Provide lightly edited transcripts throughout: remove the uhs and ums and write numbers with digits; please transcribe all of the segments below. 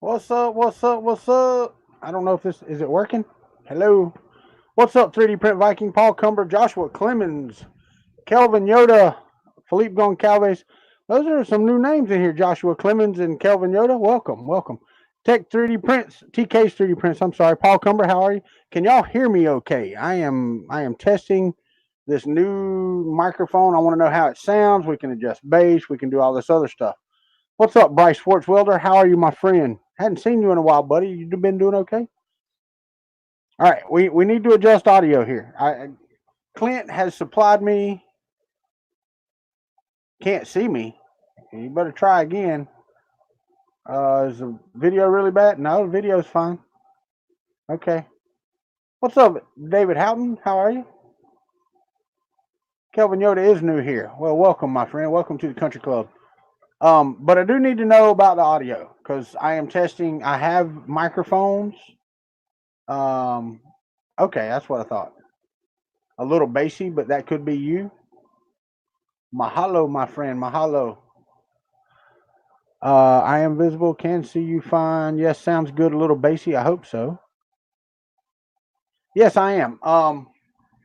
What's up? What's up? What's up? I don't know if this is it working. Hello. What's up, 3D Print Viking? Paul Cumber, Joshua Clemens, Kelvin Yoda, Philippe Goncalves. Those are some new names in here. Joshua Clemens and Kelvin Yoda. Welcome, welcome. Tech 3D Prints, TK's 3D Prints. I'm sorry, Paul Cumber. How are you? Can y'all hear me? Okay. I am testing this new microphone. I want to know how it sounds. We can adjust bass. We can do all this other stuff. What's up, Bryce Schwartzwelder? How are you, my friend? Hadn't seen you in a while, buddy. You been doing okay? All right, we need to adjust audio here. Clint has supplied me. Can't see me. You better try again. Is the video really bad? No, the video's fine. Okay. What's up, David Houghton? How are you? Kelvin Yoda is new here. Well, welcome, my friend. Welcome to the country club. But I do need to know about the audio because I am testing. I have microphones. Um, okay, that's what I thought. A little bassy, but that could be you. Mahalo, my friend. Mahalo. I am visible. Can see you fine. Yes, sounds good. A little bassy. I hope so. Yes, I am.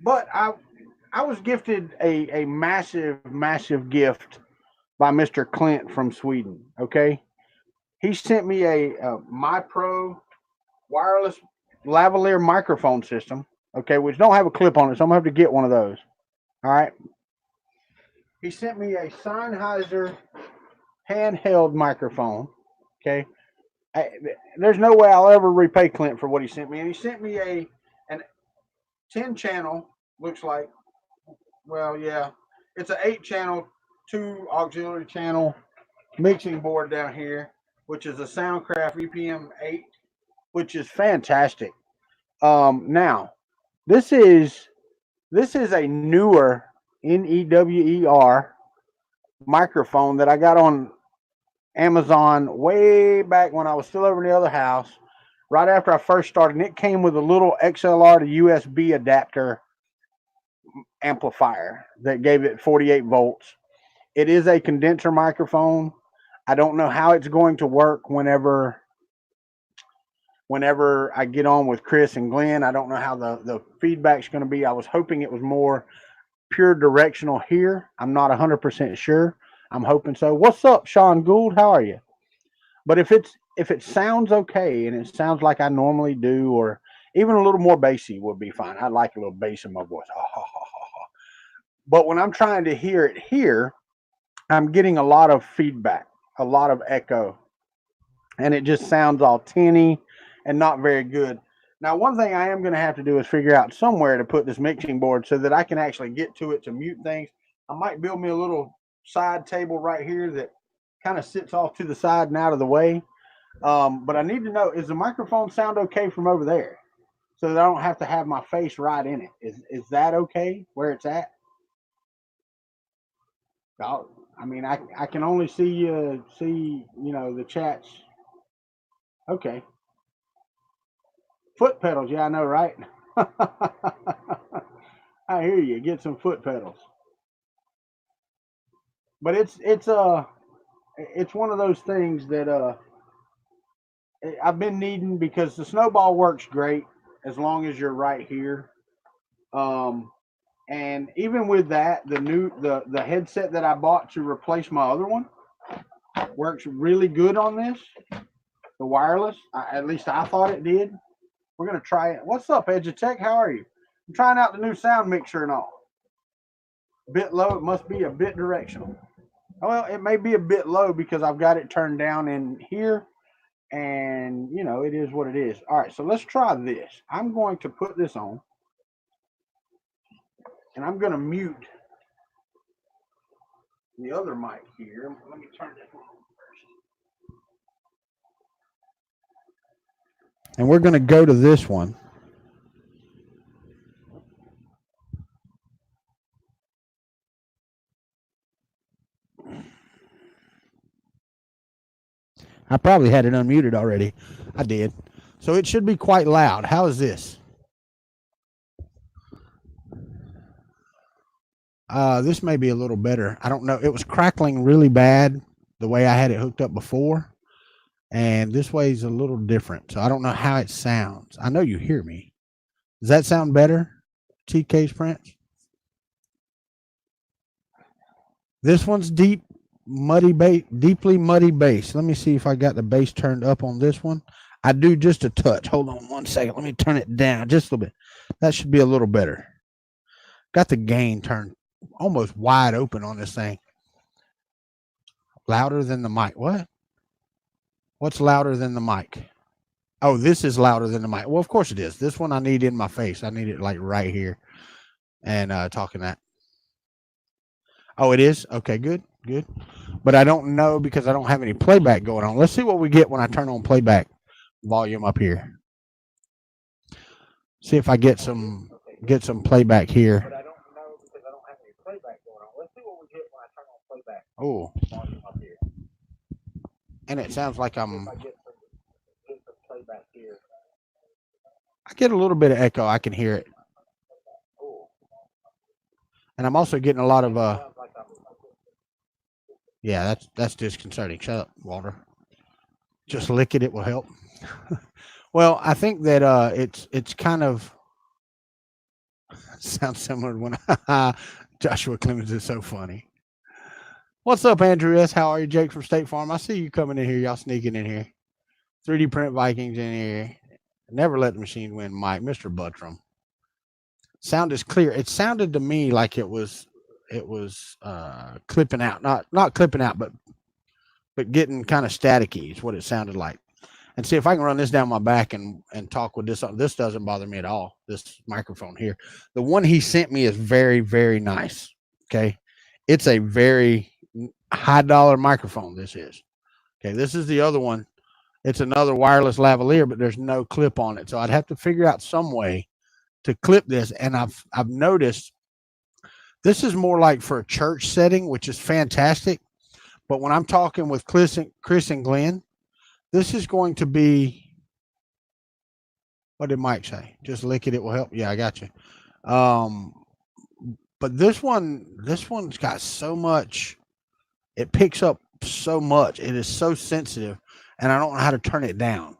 But I was gifted a massive gift by Mr. Clint from Sweden. Okay, he sent me a My Pro wireless lavalier microphone system. Okay, which don't have a clip on it, so I'm gonna have to get one of those. All right. He sent me a Sennheiser handheld microphone. Okay, I, there's no way I'll ever repay Clint for what he sent me. And he sent me a an 10 channel. Looks like, well, yeah, it's an 8 channel, two auxiliary channel mixing board down here, which is a Soundcraft EPM 8, which is fantastic. Now this is this is a newer NEWER microphone that I got on Amazon way back when I was still over in the other house, right after I first started. And it came with a little XLR to USB adapter amplifier that gave it 48 volts. It is a condenser microphone. I don't know how it's going to work whenever I get on with Chris and Glenn. I don't know how the feedback's going to be. I was hoping it was more pure directional here. I'm not 100% sure. I'm hoping so. What's up, Sean Gould? How are you? But if it sounds okay and it sounds like I normally do, or even a little more bassy would be fine. I like a little bass in my voice. But when I'm trying to hear it here, I'm getting a lot of feedback, a lot of echo, and it just sounds all tinny and not very good. Now, one thing I am going to have to do is figure out somewhere to put this mixing board so that I can actually get to it to mute things. I might build me a little side table right here that kind of sits off to the side and out of the way. But I need to know, is the microphone sound okay from over there? So that I don't have to have my face right in it. Is that okay where it's at? I mean, I can only see the chats. Okay, foot pedals. Yeah, I know, right? I hear you. Get some foot pedals. But it's one of those things that I've been needing because the snowball works great as long as you're right here. Um, and even with that, the headset that I bought to replace my other one works really good on this. The wireless, at least I thought it did. We're gonna try it. What's up, Edutech? How are you? I'm trying out the new sound mixer and all. Bit low. It must be a bit directional. Well, it may be a bit low because I've got it turned down in here, and it is what it is. All right, so let's try this. I'm going to put this on, and I'm going to mute the other mic here. Let me turn this one on first. And we're going to go to this one. I probably had it unmuted already. I did. So it should be quite loud. How is this? This may be a little better. I don't know. It was crackling really bad the way I had it hooked up before. And this way is a little different. So I don't know how it sounds. I know you hear me. Does that sound better, TK's Prince? This one's deeply muddy bass. Let me see if I got the bass turned up on this one. I do just a touch. Hold on 1 second. Let me turn it down just a little bit. That should be a little better. Got the gain turned almost wide open on this thing. Louder than the mic. What? What's louder than the mic? Oh, this is louder than the mic. Well, of course it is. This one I need in my face. I need it like right here. And talking that. Oh, it is? Okay, good. But I don't know because I don't have any playback going on. Let's see what we get when I turn on playback volume up here. See if I get some playback here. But I don't know because I don't have any playback going on. Let's see what we get when I turn on playback. Oh. Volume up here. And it sounds like I'm. I get some playback here. I get a little bit of echo. I can hear it. And I'm also getting a lot of yeah, that's disconcerting. Shut up, Walter. Just lick it, it will help. Well, I think that it's kind of sounds similar to when Joshua Clemens is so funny. What's up, Andrew S? How are you, Jake from State Farm? I see you coming in here. Y'all sneaking in here. 3D Print Vikings in here. Never let the machine win, Mike. Mr. Buttram. Sound is clear. It sounded to me like it was clipping out, not clipping out, but getting kind of staticky is what it sounded like. And see if I can run this down my back and talk with this. This doesn't bother me at all. This microphone here. The one he sent me is very, very nice. Okay. It's a very high dollar microphone. This is. Okay. This is the other one. It's another wireless lavalier, but there's no clip on it. So I'd have to figure out some way to clip this. And I've noticed this is more like for a church setting, which is fantastic. But when I'm talking with Chris and Glenn, this is going to be, what did Mike say? Just lick it, it will help. Yeah, I got you. But this one's got so much, it picks up so much. It is so sensitive, and I don't know how to turn it down.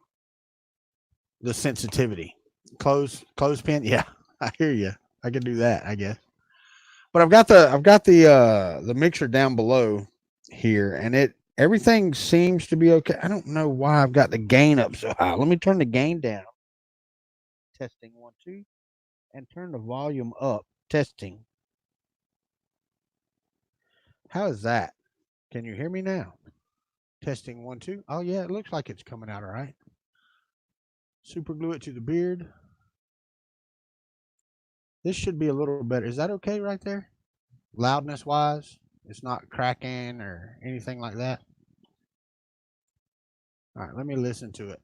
The sensitivity. Clothespin. Yeah, I hear you. I can do that, I guess. But I've got the mixer down below here, and everything seems to be okay. I don't know why I've got the gain up so high. Let me turn the gain down. Testing 1, 2, and turn the volume up. Testing. How is that? Can you hear me now? Testing 1, 2. Oh yeah, it looks like it's coming out all right. Super glue it to the beard. This should be a little better. Is that okay right there? Loudness wise, it's not cracking or anything like that. All right, let me listen to it.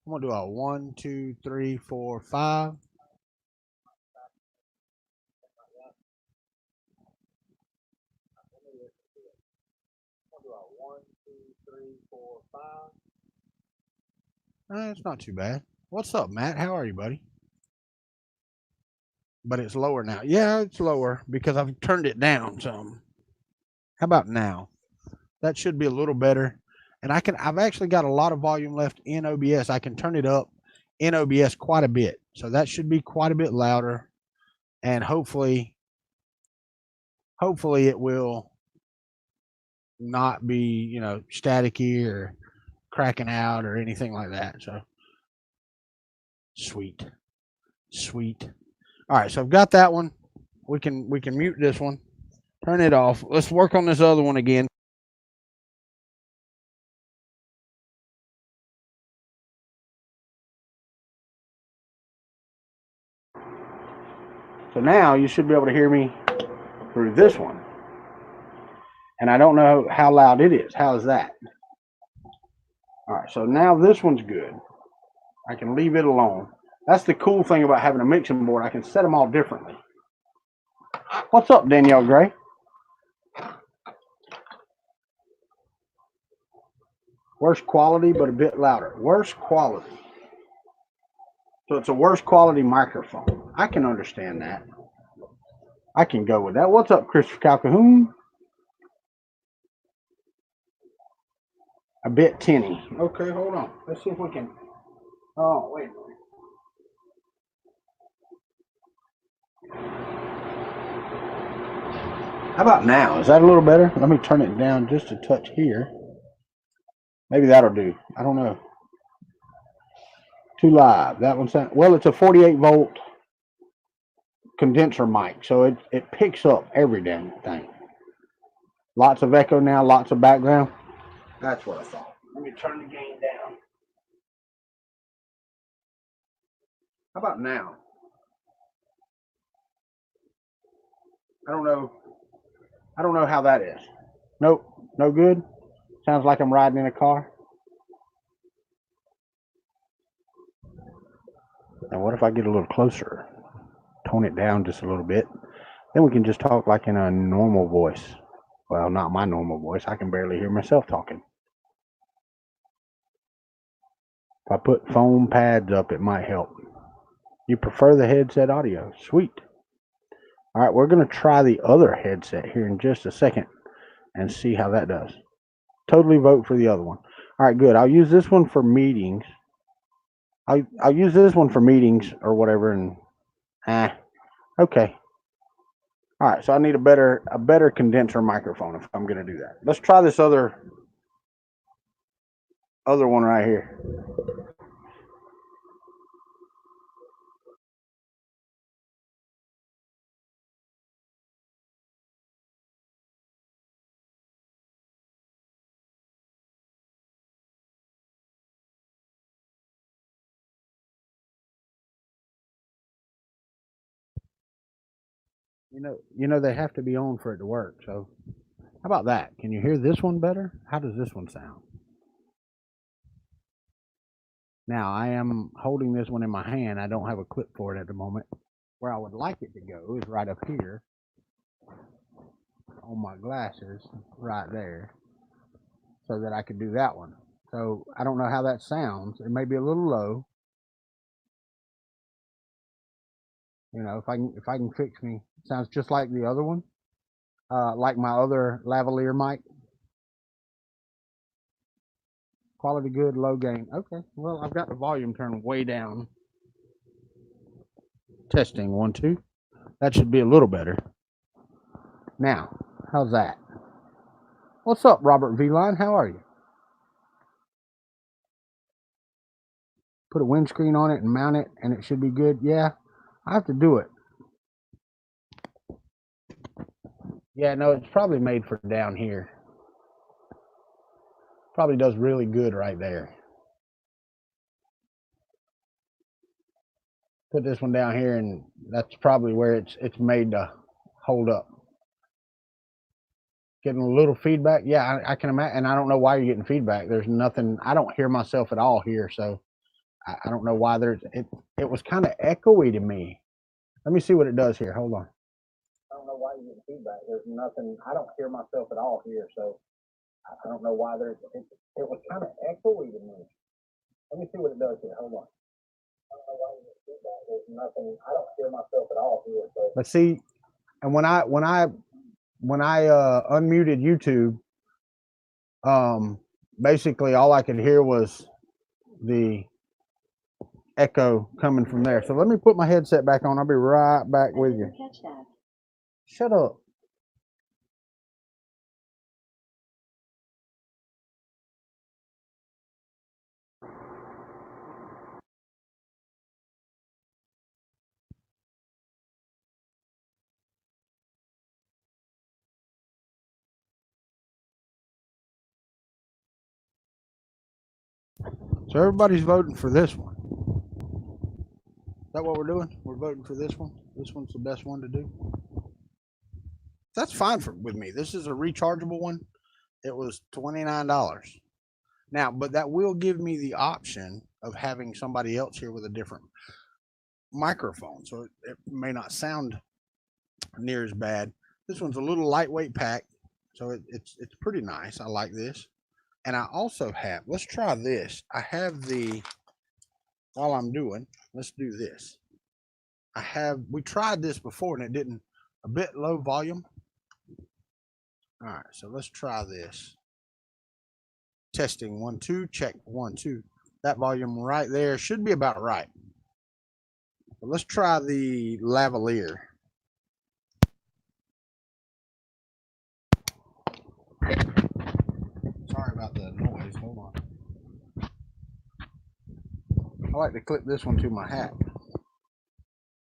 I'm gonna do a 1, 2, 3, 4, 5. It's not too bad. What's up, Matt? How are you, buddy? But it's lower now. Yeah, it's lower because I've turned it down some. How about now? That should be a little better. And I've actually got a lot of volume left in OBS. I can turn it up in OBS quite a bit. So that should be quite a bit louder. And hopefully it will not be, staticky or cracking out or anything like that. So sweet. All right, so I've got that one. We can mute this one. Turn it off. Let's work on this other one again. So now you should be able to hear me through this one. And I don't know how loud it is. How is that? All right, so now this one's good. I can leave it alone. That's the cool thing about having a mixing board. I can set them all differently. What's up, Danielle Gray? Worse quality, but a bit louder. Worse quality. So it's a worse quality microphone. I can understand that. I can go with that. What's up, Christopher Calhoun? a bit tinny. Okay, hold on. Let's see if we can. Oh, wait. How about now? Is that a little better? Let me turn it down just a touch here. Maybe that'll do. I don't know. Too live. That one's well. It's a 48 volt condenser mic, so it picks up every damn thing. Lots of echo now. Lots of background. That's what I thought. Let me turn the gain down. How about now? I don't know. I don't know how that is. Nope. No good. Sounds like I'm riding in a car. And what if I get a little closer? Tone it down just a little bit. Then we can just talk like in a normal voice. Well, not my normal voice. I can barely hear myself talking. If I put foam pads up, it might help. You prefer the headset audio? Sweet. All right, we're going to try the other headset here in just a second and see how that does. Totally vote for the other one. All right, good. I'll use this one for meetings. I'll use this one for meetings or whatever. And okay. All right, so I need a better condenser microphone if I'm going to do that. Let's try this other one right here. You know they have to be on for it to work. So how about that? Can you hear this one better? How does this one sound? Now I am holding this one in my hand. I don't have a clip for it at the moment. Where I would like it to go is right up here on my glasses, right there, so that I could do that one. So I don't know how that sounds. It may be a little low. You know, if I can fix me, it sounds just like the other one, like my other lavalier mic. Quality good, low gain. Okay, well I've got the volume turned way down. Testing 1 2. That should be a little better. Now, how's that? What's up, Robert V-Line? How are you? Put a windscreen on it and mount it, and it should be good. Yeah, I have to do it. Yeah, no, it's probably made for down here. Probably does really good right there. Put this one down here, and that's probably where it's made to hold up. Getting a little feedback. Yeah, I can imagine. And I don't know why you're getting feedback. There's nothing. I don't hear myself at all here, so I don't know why there's. It was kind of echoey to me. Let me see what it does here. Hold on. I don't know why you're getting feedback. There's nothing. I don't hear myself at all here, so I don't know why there's. It was kind of echoey to me. Let me see what it does here. Hold on. I don't know why you're getting feedback. There's nothing. I don't hear myself at all here, so. Let's see. And when I unmuted YouTube, basically all I could hear was the echo coming from there. So let me put my headset back on. I'll be right back with you. Catch that. Shut up. So everybody's voting for this one. Is that what we're doing? We're voting for this one. This one's the best one to do. That's fine with me. This is a rechargeable one. It was $29. Now, but that will give me the option of having somebody else here with a different microphone, so it may not sound near as bad. This one's a little lightweight pack, so it's pretty nice. I like this. And I also have, let's try this. I have while I'm doing, let's do this. We tried this before and it didn't, a bit low volume. All right, so let's try this. Testing 1 2, check 1 2. That volume right there should be about right. But let's try the lavalier. Sorry about the noise. Hold on. I like to clip this one to my hat.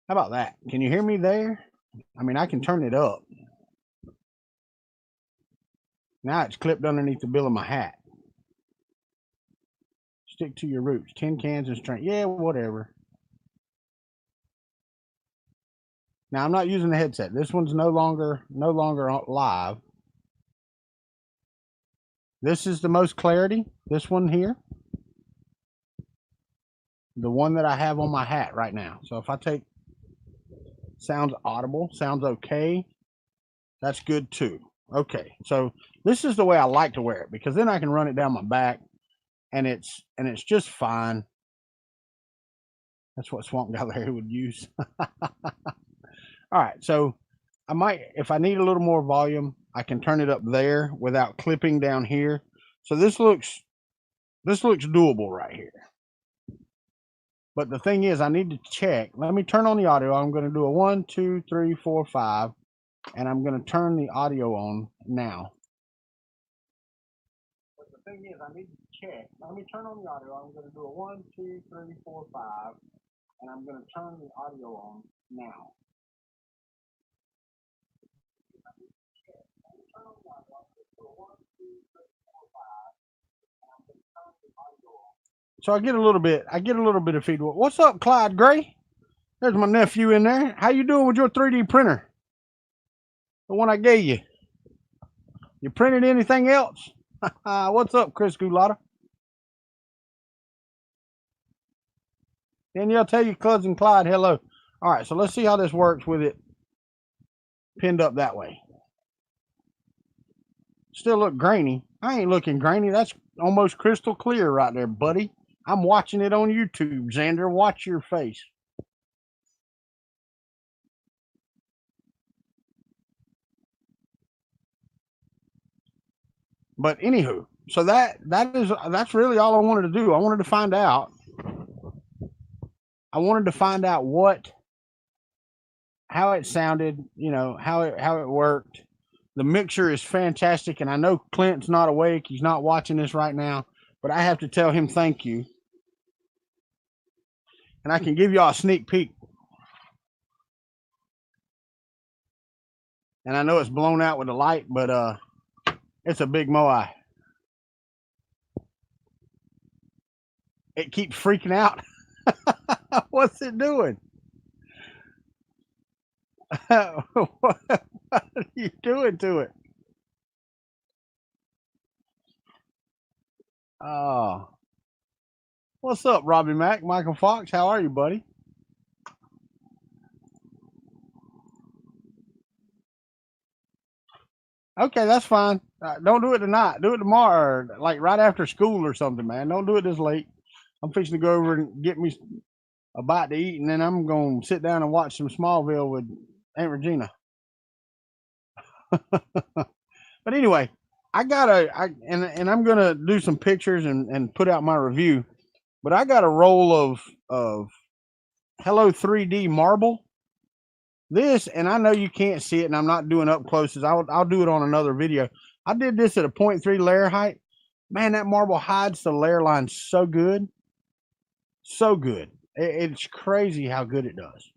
How about that? Can you hear me there? I mean, I can turn it up. Now it's clipped underneath the bill of my hat. Stick to your roots. Tin cans and string. Yeah, whatever. Now I'm not using the headset. This one's no longer live. This is the most clarity. This one here. The one that I have on my hat right now. So if I take sounds audible, sounds okay, that's good too. Okay, so this is the way I like to wear it because then I can run it down my back and it's just fine. That's what Swamp Gallery would use. All right, so I might, if I need a little more volume, I can turn it up there without clipping down here. So this looks doable right here. But the thing is, I need to check. Let me turn on the audio. I'm going to do a 1 2 3 4 5, and I'm going to turn the audio on now. But the thing is, I need to check. Let me turn on the audio. I'm going to do a 1 2 3 4 5, and I'm going to turn the audio on now. So I get a little bit of feedback. What's up, Clyde Gray? There's my nephew in there. How you doing with your 3D printer? The one I gave you. You printed anything else? What's up, Chris Gulata? Danielle, tell your cousin Clyde hello. All right, so let's see how this works with it pinned up that way. Still look grainy. I ain't looking grainy. That's almost crystal clear right there, buddy. I'm watching it on YouTube, Xander. Watch your face. But anywho, so that's really all I wanted to do. I wanted to find out how it sounded, how it worked. The mixer is fantastic, and I know Clint's not awake. He's not watching this right now, but I have to tell him thank you. And I can give y'all a sneak peek. And I know it's blown out with the light, but it's a big Moai. It keeps freaking out. What's it doing? What are you doing to it? Oh. What's up, Robbie Mack? Michael Fox, how are you, buddy? Okay, that's fine. Don't do it tonight. Do it tomorrow, like right after school or something, man. Don't do it this late. I'm fixing to go over and get me a bite to eat, and then I'm going to sit down and watch some Smallville with Aunt Regina. But anyway, I'm gonna do some pictures and put out my review. But I got a roll of Hello 3D marble. This, and I know you can't see it, and I'm not doing up closes. I'll do it on another video. I did this at a 0.3 layer height. Man, that marble hides the layer line so good. So good. It's crazy how good it does.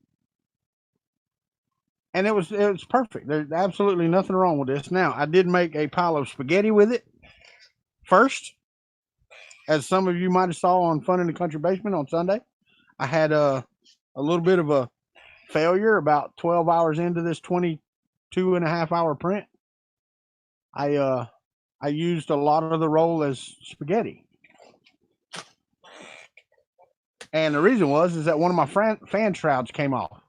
And it was perfect. There's absolutely nothing wrong with this. Now, I did make a pile of spaghetti with it first, as some of you might have saw on Fun in the Country Basement on Sunday. I had a little bit of a failure about 12 hours into this 22.5 hour print. I used a lot of the roll as spaghetti. And the reason is that one of my fan shrouds came off.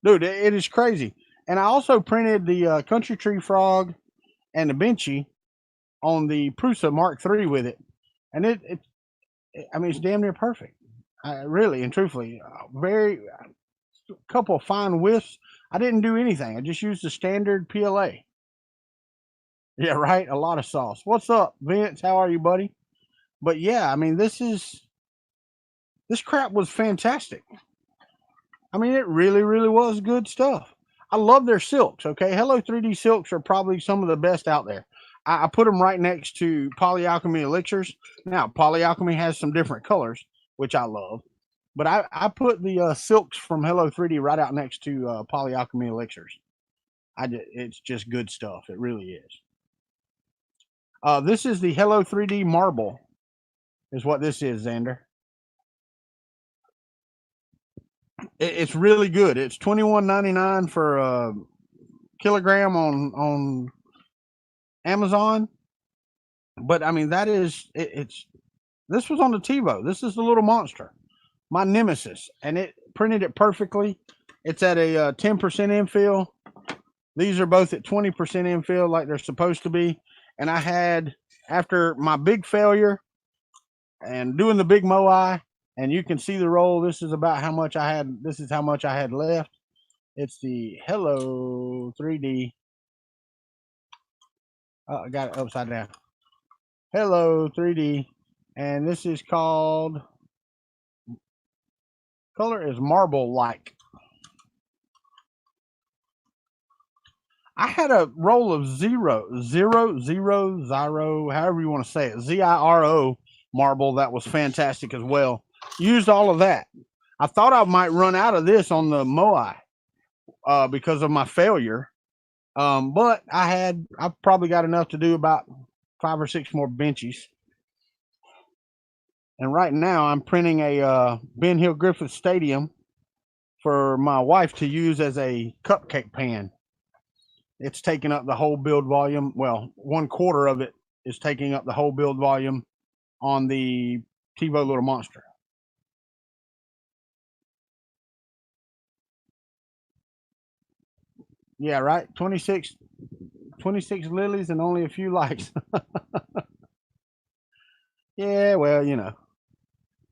Dude, it is crazy. And I also printed the Country Tree Frog and the Benchy on the Prusa Mark III with it. And it's damn near perfect. Really and truthfully, a couple of fine whiffs. I didn't do anything. I just used the standard PLA. Yeah, right. A lot of sauce. What's up, Vince? How are you, buddy? But yeah, I mean, this crap was fantastic. I mean, it really, really was good stuff. I love their silks. Okay, Hello 3D silks are probably some of the best out there. I put them right next to Polyalchemy elixirs. Now, Polyalchemy has some different colors, which I love, but I put the silks from Hello 3D right out next to Polyalchemy elixirs. It's just good stuff. It really is. This is the Hello 3D marble, is what this is, Xander. It's really good. It's $21.99 for a kilogram on Amazon. But I mean, that is it's this was on the TiVo. This is the little monster, my nemesis, and it printed it perfectly. It's at a 10% infill. These are both at 20% infill, like they're supposed to be. And I had, after my big failure and doing the big moai, and you can see the roll. This is about how much I had. This is how much I had left. It's the Hello 3D. Oh, I got it upside down. Hello 3D, and this is called, color is marble like. I had a roll of zero, however you want to say it, ZIRO marble that was fantastic as well. Used all of that. I thought I might run out of this on the Moai because of my failure. But I probably got enough to do about 5 or 6 more benches. And right now I'm printing a Ben Hill Griffith Stadium for my wife to use as a cupcake pan. It's taking up the whole build volume. Well, 1/4 of it is taking up the whole build volume on the TiVo Little Monster. Yeah, right. 26 lilies and only a few likes. Yeah, well,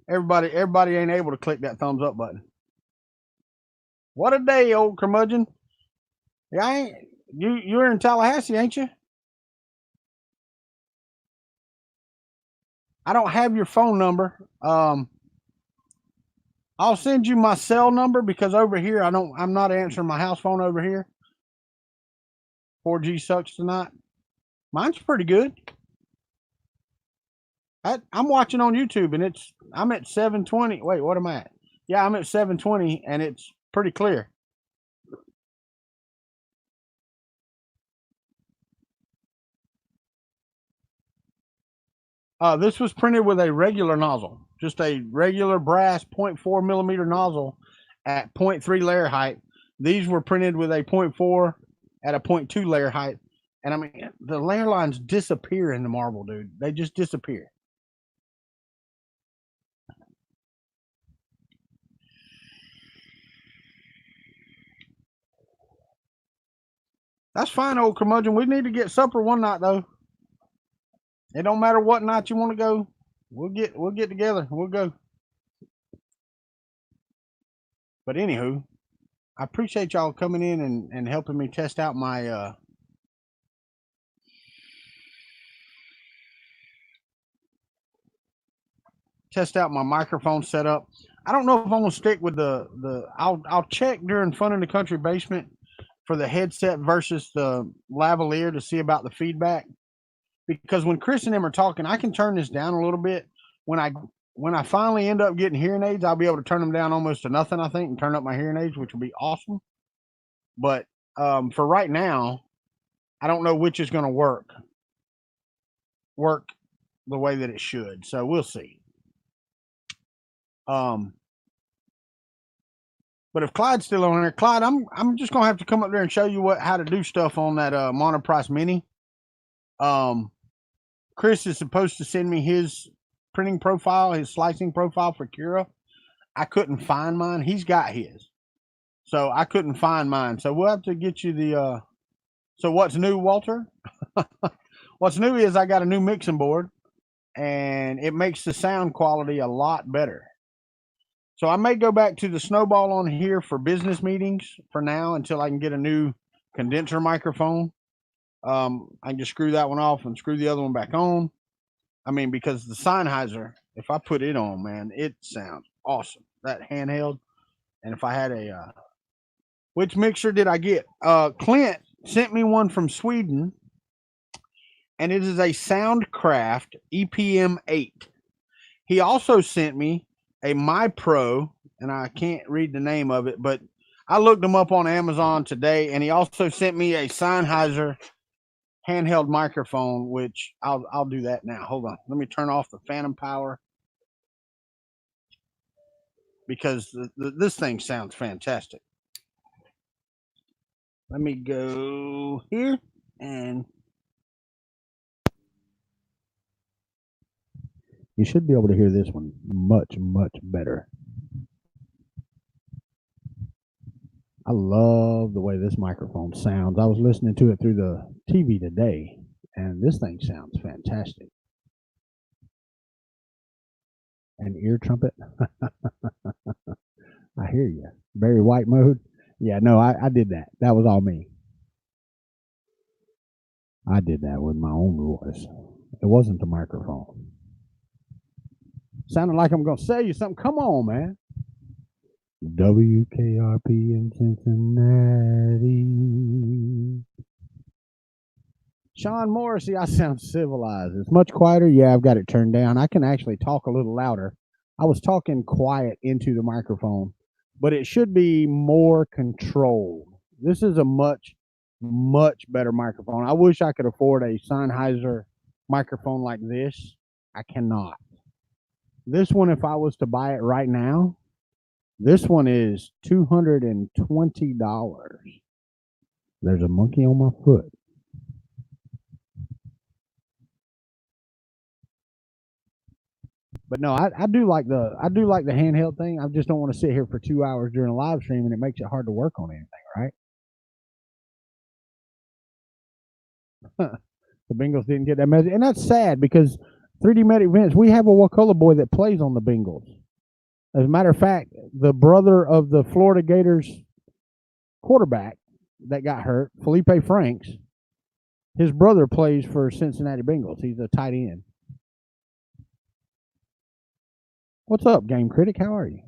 everybody ain't able to click that thumbs up button. What a day, old curmudgeon. Yeah, I ain't, you're in Tallahassee, ain't you? I don't have your phone number. I'll send you my cell number because over here I'm not answering my house phone over here. 4G sucks tonight. Mine's pretty good. I'm watching on YouTube and I'm at 720. Wait, what am I at? Yeah, I'm at 720 and it's pretty clear. This was printed with a regular nozzle, just a regular brass 0.4 millimeter nozzle at 0.3 layer height. These were printed with a 0.4 at a 0.2 layer height. And I mean, the layer lines disappear in the marble, dude. They just disappear. That's fine, old curmudgeon. We need to get supper one night, though. It don't matter what night you want to go. We'll get together. We'll go. But anywho, I appreciate y'all coming in and helping me test out my microphone setup. I don't know if I'm gonna stick with the. I'll check during Fun in the Country Basement for the headset versus the lavalier to see about the feedback. Because when Chris and them are talking, I can turn this down a little bit. When I finally end up getting hearing aids, I'll be able to turn them down almost to nothing, I think, and turn up my hearing aids, which will be awesome. But for right now, I don't know which is going to work the way that it should. So we'll see. But if Clyde's still on there, Clyde, I'm just gonna have to come up there and show you how to do stuff on that Monoprice Mini. Chris is supposed to send me his printing profile, his slicing profile for Cura. I couldn't find mine. He's got his, so I couldn't find mine. So we'll have to get you the. So what's new, Walter? What's new is I got a new mixing board, and it makes the sound quality a lot better. So I may go back to the Snowball on here for business meetings for now until I can get a new condenser microphone. I can just screw that one off and screw the other one back on. I mean, because the Sennheiser, if I put it on, man, it sounds awesome. That handheld. And if I had which mixer did I get? Clint sent me one from Sweden, and it is a Soundcraft EPM 8. He also sent me a MyPro, and I can't read the name of it, but I looked them up on Amazon today, and he also sent me a Sennheiser handheld microphone, which I'll do that now. Hold on. Let me turn off the phantom power because this thing sounds fantastic. Let me go here and you should be able to hear this one much, much better. I love the way this microphone sounds. I was listening to it through the TV today, and this thing sounds fantastic. An ear trumpet? I hear you. Barry White mode? Yeah, no, I did that. That was all me. I did that with my own voice. It wasn't the microphone. Sounded like I'm going to sell you something. Come on, man. WKRP in Cincinnati. Sean Morrissey, I sound civilized. It's much quieter. Yeah, I've got it turned down. I can actually talk a little louder. I was talking quiet into the microphone, but it should be more controlled. This is a much, much better microphone. I wish I could afford a Sennheiser microphone like this. I cannot. This one, if I was to buy it right now, this one is $220. There's a monkey on my foot. But no, I do like the handheld thing. I just don't want to sit here for 2 hours during a live stream, and it makes it hard to work on anything, right? The Bengals didn't get that message, and that's sad because 3D Medic Vince, we have a Wakulla boy that plays on the Bengals. As a matter of fact, the brother of the Florida Gators quarterback that got hurt, Felipe Franks, his brother plays for Cincinnati Bengals. He's a tight end. What's up, Game Critic? How are you?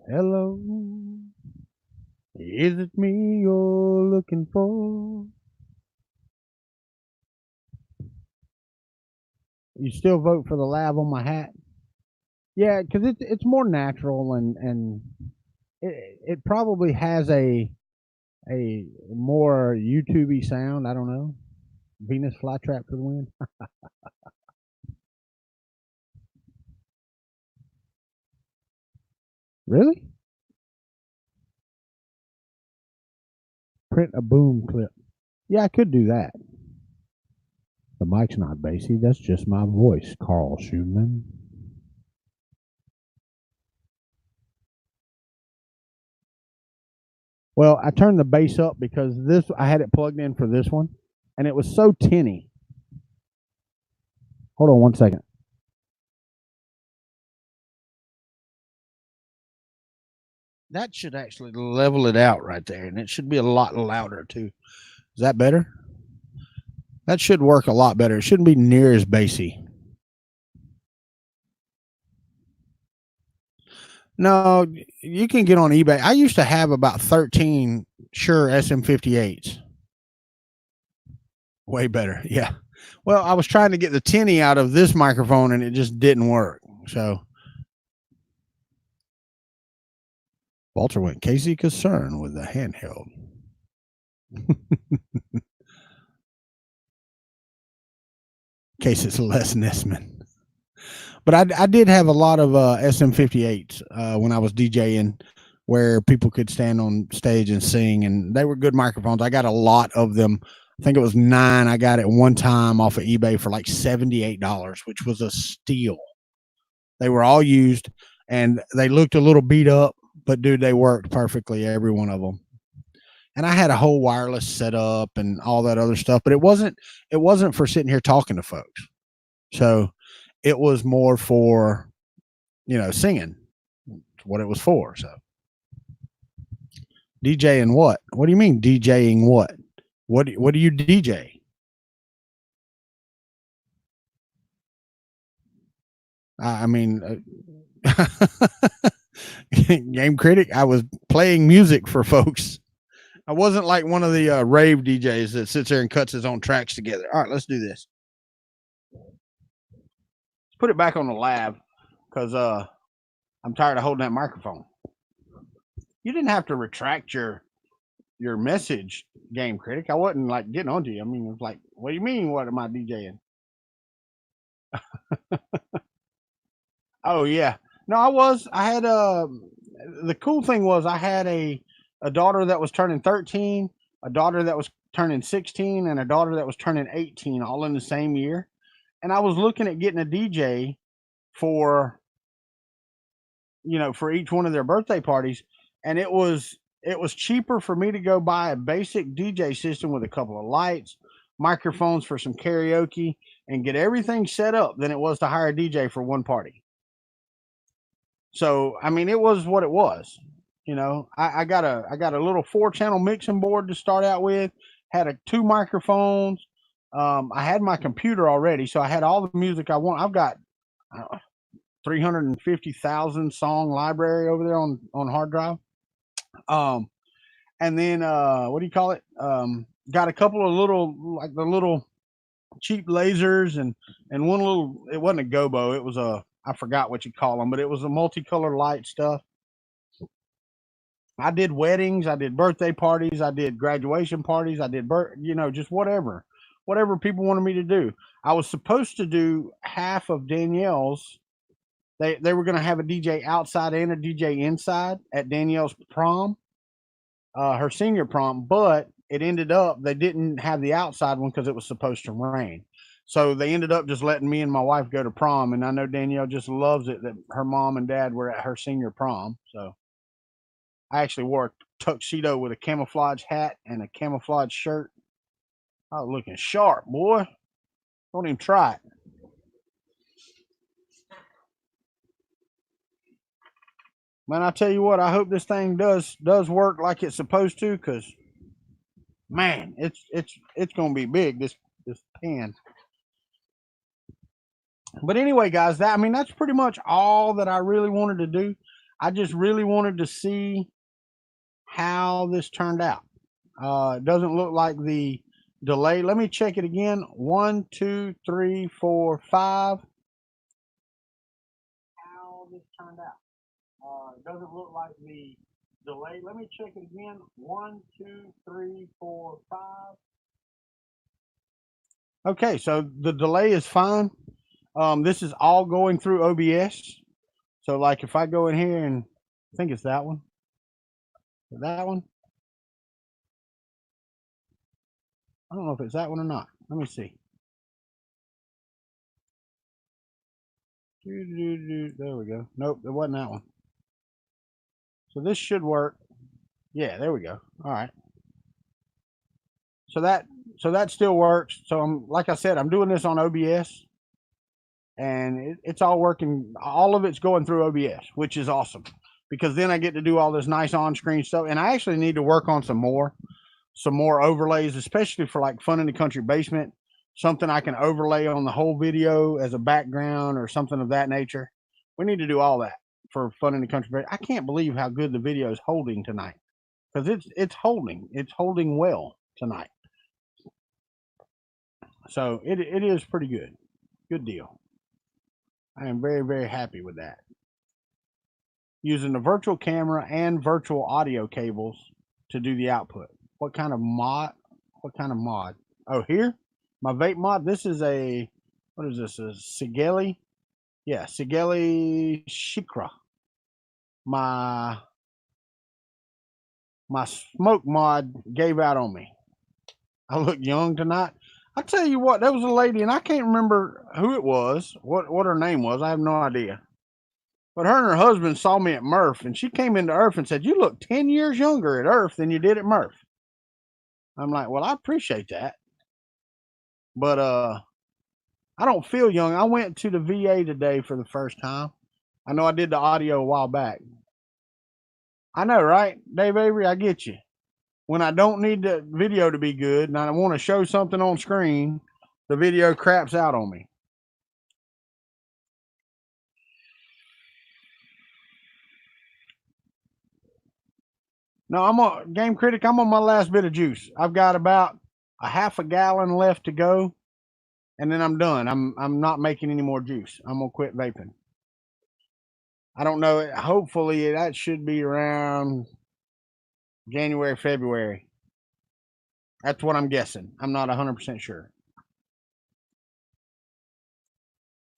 Hello. Is it me you're looking for? You still vote for the lav on my hat? Yeah, because it's more natural and it probably has a more YouTubey sound. I don't know. Venus flytrap for the win. Really? Print a boom clip. Yeah, I could do that. The mic's not bassy. That's just my voice, Carl Schumann. Well, I turned the bass up because I had it plugged in for this one, and it was so tinny. Hold on 1 second. That should actually level it out right there, and it should be a lot louder too. Is that better? That should work a lot better. It shouldn't be near as bassy. No, you can get on eBay. I used to have about 13 Shure SM58s. Way better. Yeah. Well, I was trying to get the tinny out of this microphone and it just didn't work. So Walter went Casey Concern with the handheld. Case it's Les Nessman. But I did have a lot of SM58s when I was DJing where people could stand on stage and sing, and they were good microphones. I got a lot of them. I think it was 9. I got it one time off of eBay for like $78, which was a steal. They were all used, and they looked a little beat up, but dude, they worked perfectly, every one of them. And I had a whole wireless setup and all that other stuff, but it wasn't for sitting here talking to folks. So it was more for, singing. It's what it was for. So DJing what? What do you mean DJing what? What do you DJ? I mean, Game Critic, I was playing music for folks. I wasn't like one of the rave DJs that sits there and cuts his own tracks together. All right, let's do this. Let's put it back on the lab because I'm tired of holding that microphone. You didn't have to retract your message, Game Critic. I wasn't like getting onto you. I mean, it was like, what do you mean? What am I DJing? Oh yeah, no, I had the cool thing was I had a daughter that was turning 13, a daughter that was turning 16, and a daughter that was turning 18, all in the same year. And I was looking at getting a DJ for for each one of their birthday parties, and it was cheaper for me to go buy a basic DJ system with a couple of lights, microphones for some karaoke, and get everything set up than it was to hire a DJ for one party. So I mean, it was what it was. I got a little 4-channel mixing board to start out with. Had two microphones. I had my computer already, so I had all the music I want. I've got 350,000 song library over there on hard drive. And then what do you call it? Got a couple of little cheap lasers and one little. It wasn't a gobo. It was I forgot what you call them, but it was a multicolor light stuff. I did weddings, I did birthday parties, I did graduation parties, I did just whatever people wanted me to do. I was supposed to do half of Danielle's. They were going to have a DJ outside and a DJ inside at Danielle's prom, her senior prom, but it ended up they didn't have the outside one because it was supposed to rain. So they ended up just letting me and my wife go to prom, and I know Danielle just loves it that her mom and dad were at her senior prom. So I actually wore a tuxedo with a camouflage hat and a camouflage shirt. I was looking sharp, boy. Don't even try it. Man, I tell you what, I hope this thing does work like it's supposed to, because man, it's gonna be big, this pen. But anyway, guys, that's pretty much all that I really wanted to do. I just really wanted to see how this turned out. It doesn't look like the delay. Let me check it again. 1, 2, 3, 4, 5. How this turned out. It doesn't look like the delay. Let me check it again. 1, 2, 3, 4, 5. Okay, so the delay is fine. This is all going through OBS. So like if I go in here and I think it's that one. That one. I don't know if it's that one or not. Let me see. There we go. Nope, it wasn't that one. So this should work. Yeah, there we go. All right. So that still works. So like I said, I'm doing this on OBS, and it's all working. All of it's going through OBS, which is awesome, because then I get to do all this nice on-screen stuff. And I actually need to work on some more overlays, especially for like Fun in the Country Basement, something I can overlay on the whole video as a background or something of that nature. We need to do all that for Fun in the Country Basement. I can't believe how good the video is holding tonight, because it's holding well tonight. So it is pretty good. Good deal. I am very, very happy with that. Using the virtual camera and virtual audio cables to do the output. What kind of mod? Oh, here? My vape mod. This is what is this? A Sigeli? Yeah, Sigeli Shikra. My smoke mod gave out on me. I look young tonight. I tell you what, there was a lady, and I can't remember who it was, what her name was. I have no idea. But her and her husband saw me at Murph, and she came into Earth and said, "You look 10 years younger at Earth than you did at Murph." I'm like, "Well, I appreciate that. But I don't feel young." I went to the VA today for the first time. I know I did the audio a while back. I know, right? Dave Avery, I get you. When I don't need the video to be good and I want to show something on screen, the video craps out on me. No, I'm on Game Critic. I'm on my last bit of juice. I've got about a half a gallon left to go, and then I'm done. I'm not making any more juice. I'm gonna quit vaping. I don't know. Hopefully, that should be around January, February. That's what I'm guessing. I'm not 100% sure.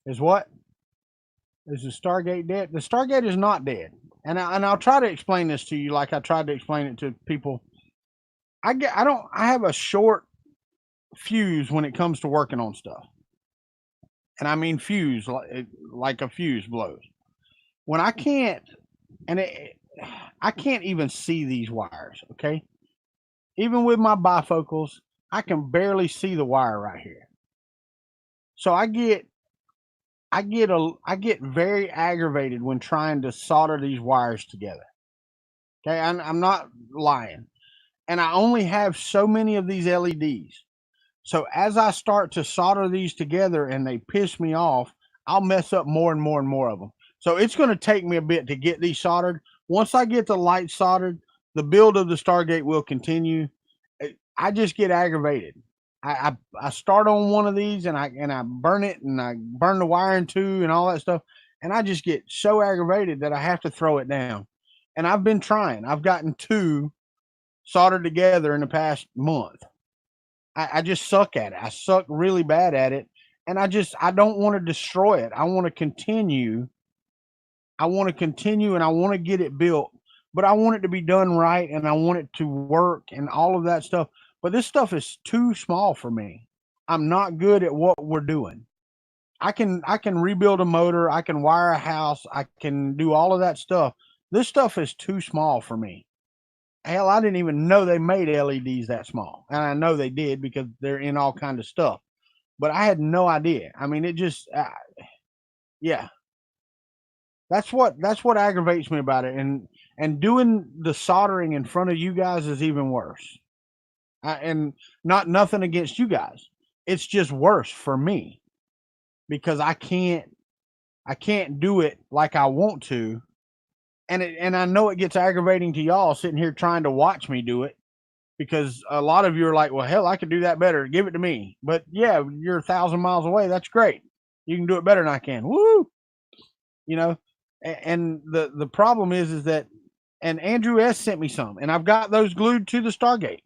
Is what? Is the Stargate dead? The Stargate is not dead. And I'll try to explain this to you like I tried to explain it to people. I have a short fuse when it comes to working on stuff. And I mean fuse like a fuse blows. When I can't and I can't even see these wires, okay? Even with my bifocals, I can barely see the wire right here. So I get very aggravated when trying to solder these wires together. Okay, I'm not lying. And I only have so many of these LEDs. So as I start to solder these together and they piss me off, I'll mess up more and more and more of them. So it's going to take me a bit to get these soldered. Once I get the lights soldered, the build of the Stargate will continue. I just get aggravated. I start on one of these and I burn it and I burn the wiring too and all that stuff. And I just get so aggravated that I have to throw it down. And I've been trying. I've gotten two soldered together in the past month. I just suck at it. I suck really bad at it. And I don't want to destroy it. I want to continue. I want to continue and I want to get it built, but I want it to be done right and I want it to work and all of that stuff. But this stuff is too small for me. I'm not good at what we're doing. I can rebuild a motor, I can wire a house, I can do all of that stuff. This stuff is too small for me. Hell, I didn't even know they made LEDs that small. And I know they did because they're in all kind of stuff. But I had no idea. I mean, it just yeah. That's what aggravates me about it. And doing the soldering in front of you guys is even worse. And not nothing against you guys. It's just worse for me because I can't do it like I want to. And I know it gets aggravating to y'all sitting here trying to watch me do it because a lot of you are like, well, hell, I could do that better. Give it to me. But yeah, you're 1,000 miles away. That's great. You can do it better than I can. Woo! You know, and the problem is that, and Andrew S sent me some, and I've got those glued to the Stargate.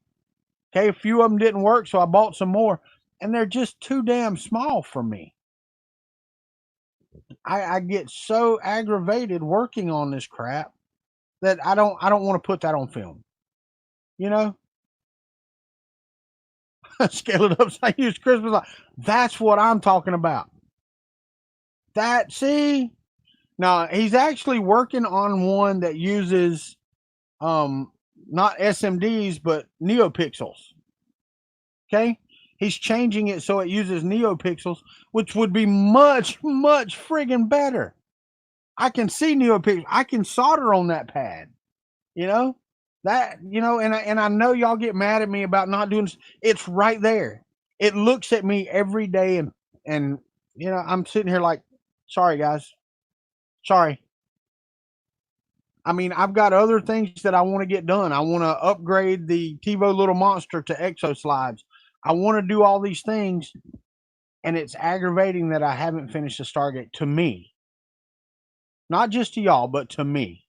Okay, a few of them didn't work, so I bought some more, and they're just too damn small for me. I get so aggravated working on this crap that I don't want to put that on film. You know, scale it up. So I use Christmas light. That's what I'm talking about. That see, now he's actually working on one that uses um not SMDs but NeoPixels. Okay, he's changing it so it uses NeoPixels, which would be much friggin' better. I can see NeoPixels. I can solder on that pad. You know and I know y'all get mad at me about not doing this. It's right there. It looks at me every day, and I'm sitting here like, sorry guys, sorry. I mean, I've got other things that I want to get done. I want to upgrade the TiVo Little Monster to Exo Slides. I want to do all these things, and it's aggravating that I haven't finished the Stargate to me. Not just to y'all, but to me.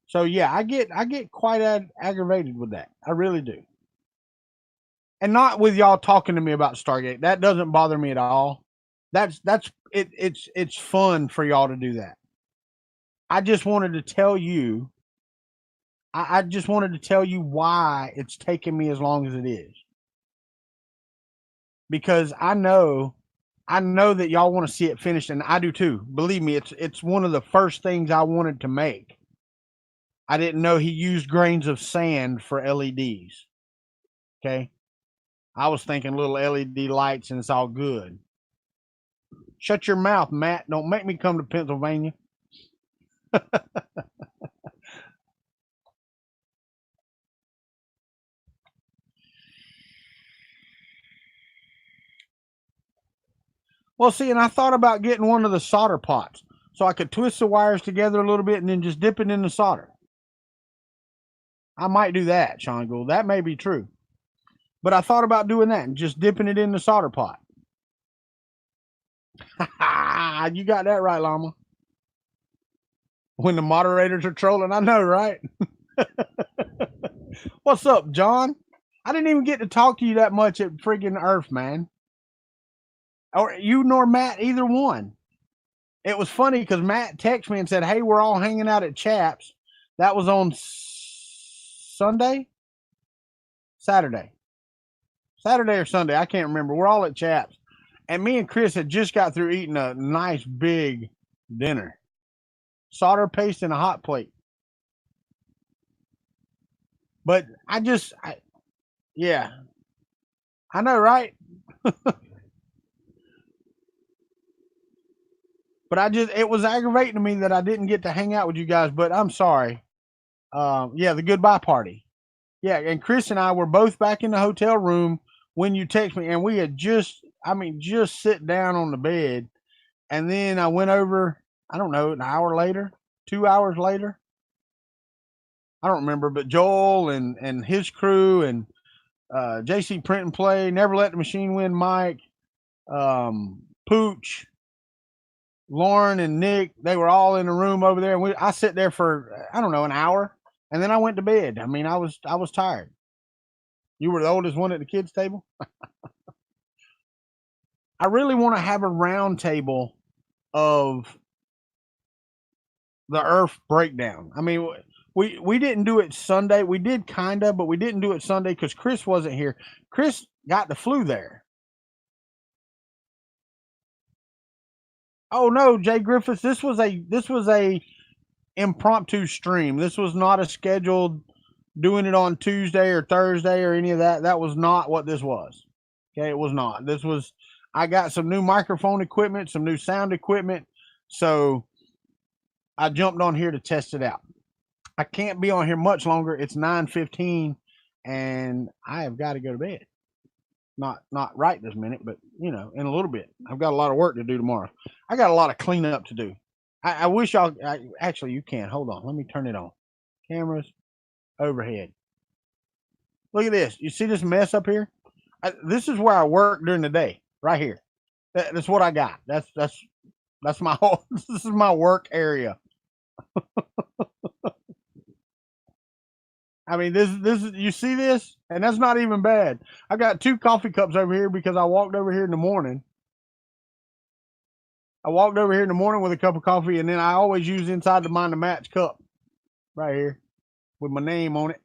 So yeah, I get quite aggravated with that. I really do. And not with y'all talking to me about Stargate. That doesn't bother me at all. It's fun for y'all to do that. I just wanted to tell you I just wanted to tell you why it's taken me as long as it is. Because I know that y'all want to see it finished, and I do too. Believe me, it's one of the first things I wanted to make. I didn't know he used grains of sand for LEDs. Okay. I was thinking little LED lights and it's all good. Shut your mouth, Matt. Don't make me come to Pennsylvania. Well, see, and I thought about getting one of the solder pots so I could twist the wires together a little bit and then just dip it in the solder. I might do that, Sean Gould. That may be true. But I thought about doing that and just dipping it in the solder pot. You got that right, Llama. When the moderators are trolling, I know, right? What's up, John? I didn't even get to talk to you that much at friggin' Earth, man. Or you nor Matt, either one. It was funny because Matt texted me and said, "Hey, we're all hanging out at Chaps." That was on Saturday or Sunday. I can't remember. We're all at Chaps. And me and Chris had just got through eating a nice big dinner. Solder paste in a hot plate. But yeah. I know, right? But it was aggravating to me that I didn't get to hang out with you guys, but I'm sorry. Yeah, the goodbye party. Yeah, and Chris and I were both back in the hotel room when you text me, and we had just sit down on the bed, and then I went over, I don't know, an hour later, 2 hours later. I don't remember, but Joel and his crew and JC Print and Play, Never Let the Machine Win Mike, Pooch, Lauren and Nick, they were all in the room over there, and I sit there for, I don't know, an hour, and then I went to bed. I mean, I was tired. You were the oldest one at the kids' table. I really want to have a round table of the Earth breakdown. I mean, we didn't do it Sunday. We did kinda, but we didn't do it Sunday because Chris wasn't here. Chris got the flu there. Oh no, Jay Griffiths, this was a impromptu stream. This was not a scheduled doing it on Tuesday or Thursday or any of that. That was not what this was. Okay, it was not. This was, I got some new microphone equipment, some new sound equipment, so I jumped on here to test it out. I can't be on here much longer. It's 9:15 and I have got to go to bed. Not right this minute, but in a little bit. I've got a lot of work to do tomorrow. I got a lot of cleanup to do. I wish actually you can. Hold on. Let me turn it on. Cameras, overhead. Look at this. You see this mess up here? This is where I work during the day, right here. That's what I got. That's my whole. This is my work area. I mean, this you see this, and that's not even bad. I got 2 coffee cups over here because I walked over here in the morning. I walked over here in the morning with a cup of coffee, and then I always use inside the Mind the Match cup right here with my name on it.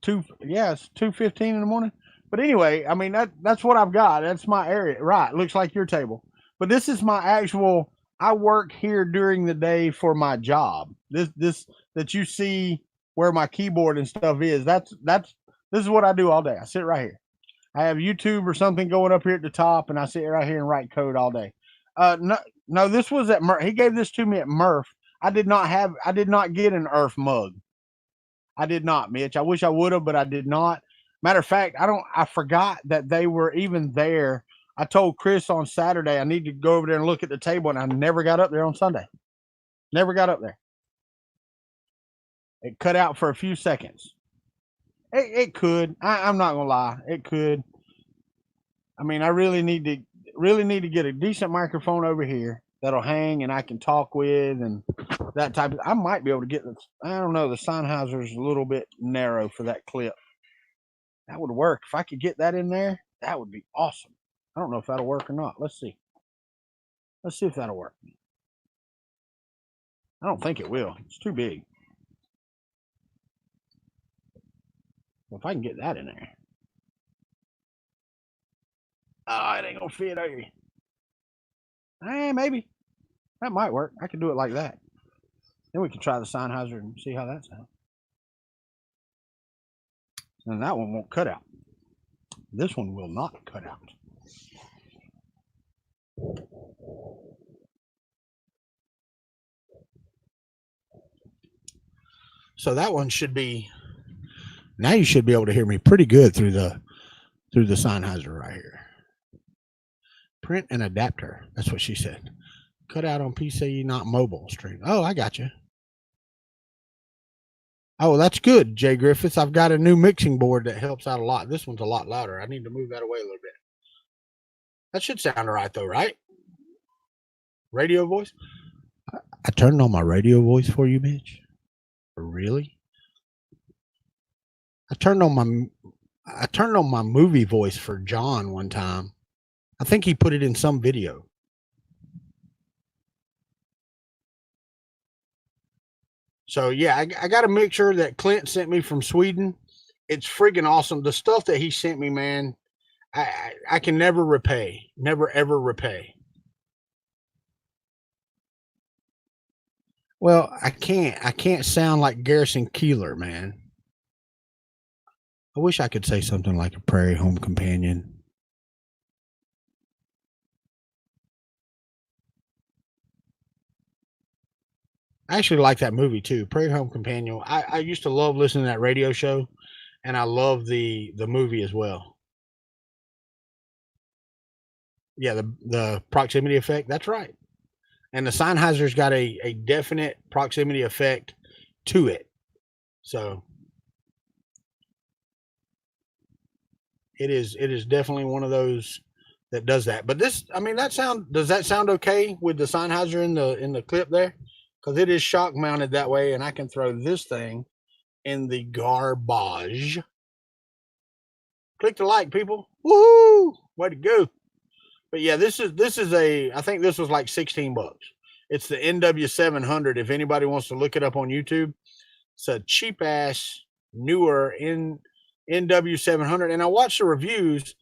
It's 2:15 in the morning. But anyway, I mean that's what I've got. That's my area. Right. Looks like your table. But this is my actual, I work here during the day for my job. This that you see where my keyboard and stuff is. This is what I do all day. I sit right here. I have YouTube or something going up here at the top, and I sit right here and write code all day. No, this was at Murph. He gave this to me at Murph. I did not get an Earth mug. I did not, Mitch. I wish I would have, but I did not. Matter of fact, I forgot that they were even there. I told Chris on Saturday I need to go over there and look at the table, and I never got up there on Sunday. Never got up there. It cut out for a few seconds. It could. I'm not gonna lie. It could. I mean, I really need to get a decent microphone over here that'll hang and I can talk with and that type of. I might be able to get this. I don't know. The Sennheiser's a little bit narrow for that clip. That would work if I could get that in there. That would be awesome. I don't know if that'll work or not. Let's see. Let's see if that'll work. I don't think it will. It's too big. Well, if I can get that in there. Oh, it ain't gonna fit over. Maybe. That might work. I could do it like that. Then we can try the Sennheiser and see how that sounds. And that one won't cut out. This one will not cut out. So that one should be, now you should be able to hear me pretty good through the through the Sennheiser right here. Print and adapter. That's what she said. Cut out on PC, not mobile stream. Oh, I got you. Oh, that's good, Jay Griffiths. I've got a new mixing board that helps out a lot. This one's a lot louder. I need to move that away a little bit. That should sound all right, though, right? Radio voice? I turned on my radio voice for you, Mitch. Really? I turned on my movie voice for John one time. I think he put it in some video. So yeah, I got a mixer that Clint sent me from Sweden. It's friggin' awesome. The stuff that he sent me, man, I can never repay. Never ever repay. Well, I can't sound like Garrison Keillor, man. I wish I could say something like a Prairie Home Companion. I actually like that movie too, Prairie Home Companion. I used to love listening to that radio show, and I love the movie as well. Yeah, the proximity effect. That's right. And the Sennheiser's got a definite proximity effect to it. So it is definitely one of those that does that. But this, I mean, does that sound okay with the Sennheiser in the clip there? Because it is shock mounted that way, and I can throw this thing in the garbage. Click the like, people. Woohoo! Way to go. But yeah, this is I think this was like $16. It's the NW700. If anybody wants to look it up on YouTube, it's a cheap ass newer NW700. And I watched the reviews,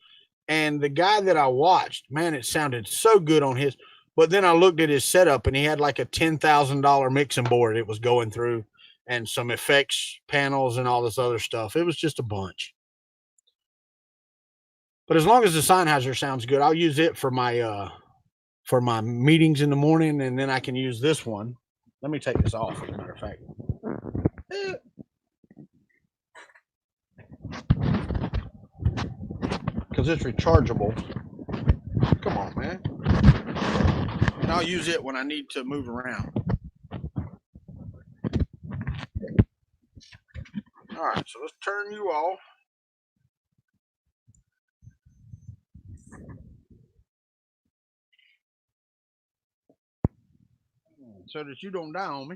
and the guy that I watched, man, it sounded so good on his. But then I looked at his setup, and he had like a $10,000 mixing board it was going through, and some effects panels and all this other stuff. It was just a bunch. But as long as the Sennheiser sounds good, I'll use it for my meetings in the morning, and then I can use this one. Let me take this off, as a matter of fact. Because it's rechargeable. Come on, man. And I'll use it when I need to move around. All right, so let's turn you off. So that you don't die on me.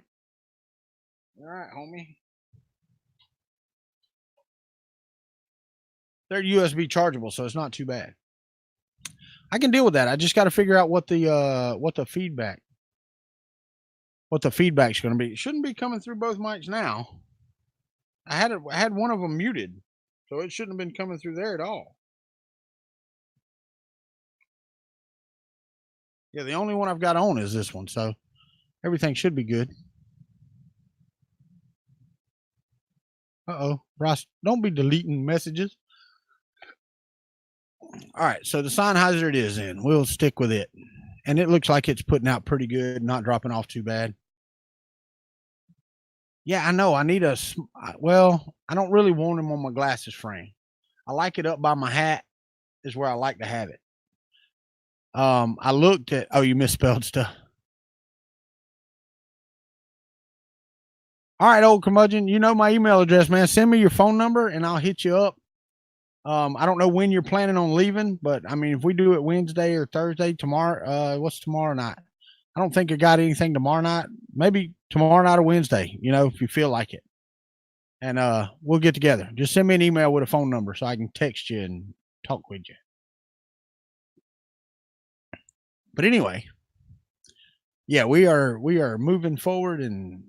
All right, homie. They're USB chargeable, so it's not too bad. I can deal with that. I just got to figure out what the feedback's going to be. It shouldn't be coming through both mics now. I had one of them muted, so it shouldn't have been coming through there at all. Yeah, the only one I've got on is this one, so everything should be good. Uh-oh, Ross, don't be deleting messages. All right, so the Sennheiser it is in. We'll stick with it. And it looks like it's putting out pretty good, not dropping off too bad. Yeah, I know. I need I don't really want them on my glasses frame. I like it up by my hat is where I like to have it. I looked at, you misspelled stuff. All right, old curmudgeon, you know my email address, man. Send me your phone number and I'll hit you up. I don't know when you're planning on leaving, but I mean, if we do it Wednesday or Thursday, tomorrow, what's tomorrow night? I don't think I got anything tomorrow night. Maybe tomorrow night or Wednesday, if you feel like it. And we'll get together. Just send me an email with a phone number so I can text you and talk with you. But anyway, yeah, we are moving forward and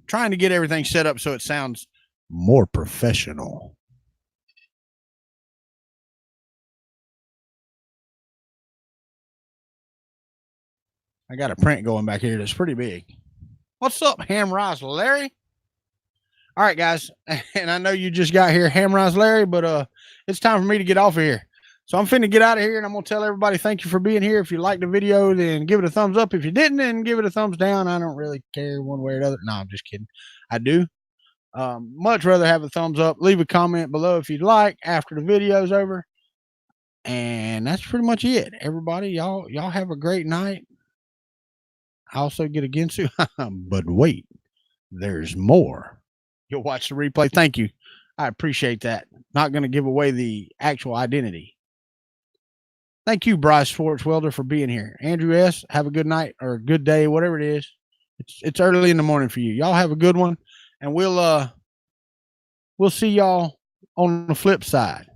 trying to get everything set up so it sounds more professional. I got a print going back here that's pretty big. What's up, Hamrise Larry? All right, guys. And I know you just got here, Hamrise Larry, but it's time for me to get off of here. So I'm finna get out of here, and I'm going to tell everybody thank you for being here. If you liked the video, then give it a thumbs up. If you didn't, then give it a thumbs down. I don't really care one way or the other. No, I'm just kidding. I do. Much rather have a thumbs up. Leave a comment below if you'd like after the video's over. And that's pretty much it. Everybody, y'all have a great night. I also get against you. But wait, there's more. You'll watch the replay. Thank you. I appreciate that. Not going to give away the actual identity. Thank you, Bryce Schwartzwelder, for being here. Andrew S., have a good night or a good day, whatever it is. It's early in the morning for you. Y'all have a good one, and we'll see y'all on the flip side.